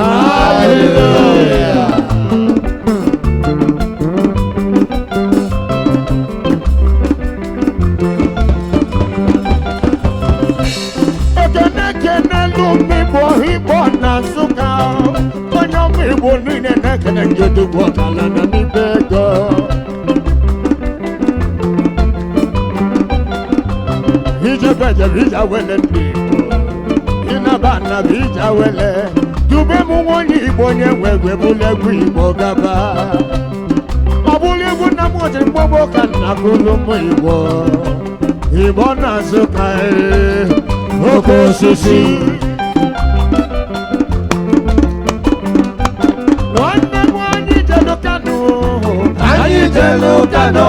Ah na Nsụka onye ọma Igbo niile na-ekele ndị odogwu ọkala na n'ibe ego ijebe ejebe ije wele ndị Igbo ịnaba nnaba ije wele dube m nwa onye Igbo onye nwe egwe bụlụ egwu Igbo gaba ọ bụrụ egwu nna m ojiri mgbogbo ka nna bụlụ m Igbo Igbo na Nsụka oke osisi Anyị jelu Kano,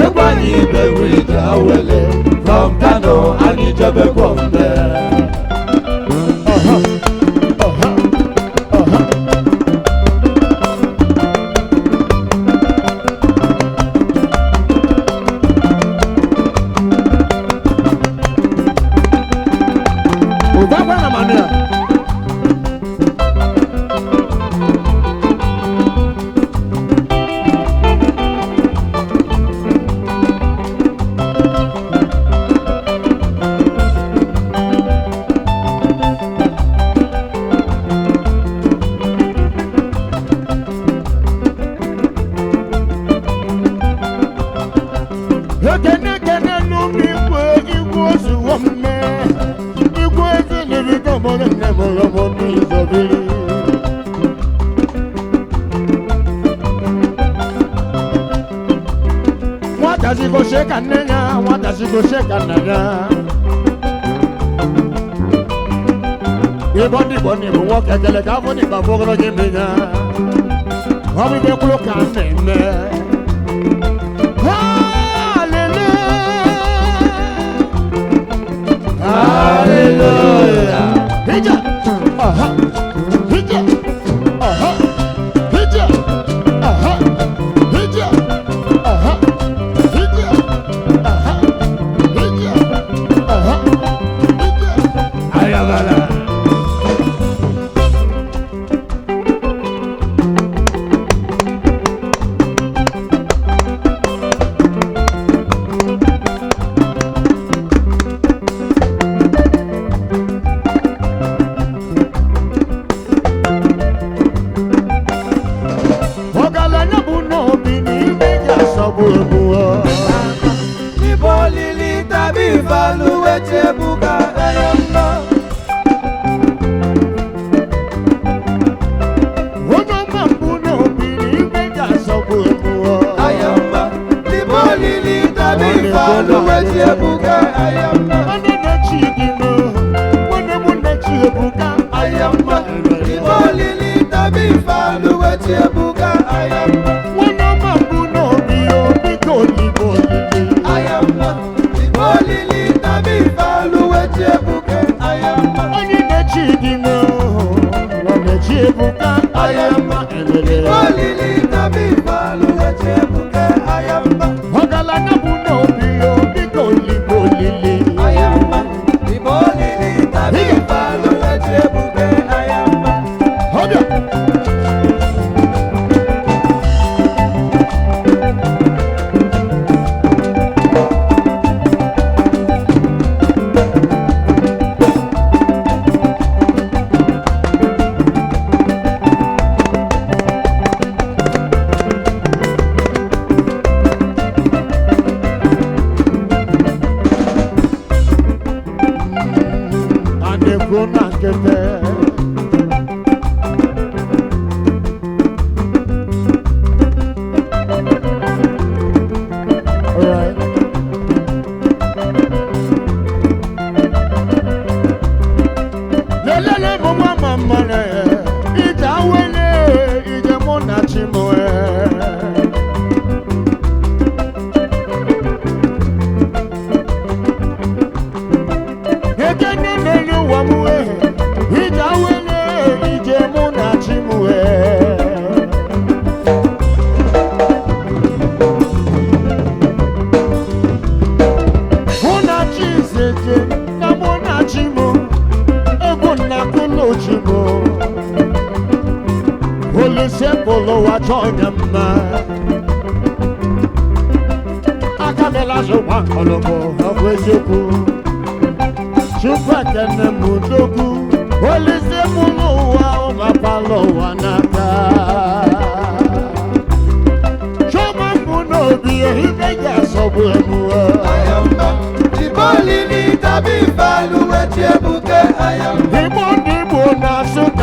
egwu anyị bewu ije awele. From Kano, anyị jebe Gombe. Iboni bụ nwoke kele ka afọ n'ịba fọgọrọ gị mmenya ọ bụ ibe kwuru ka m na-eme haleluya hija hija hija hija ayabala Chukwu ekene m dogu Olise munu wa o mapalo wanaka. Shoma muno bi ehibeja sobu emuwa. Ayamba, iboli ni tabi falu eti ebuke ayamba. Ibo na suka.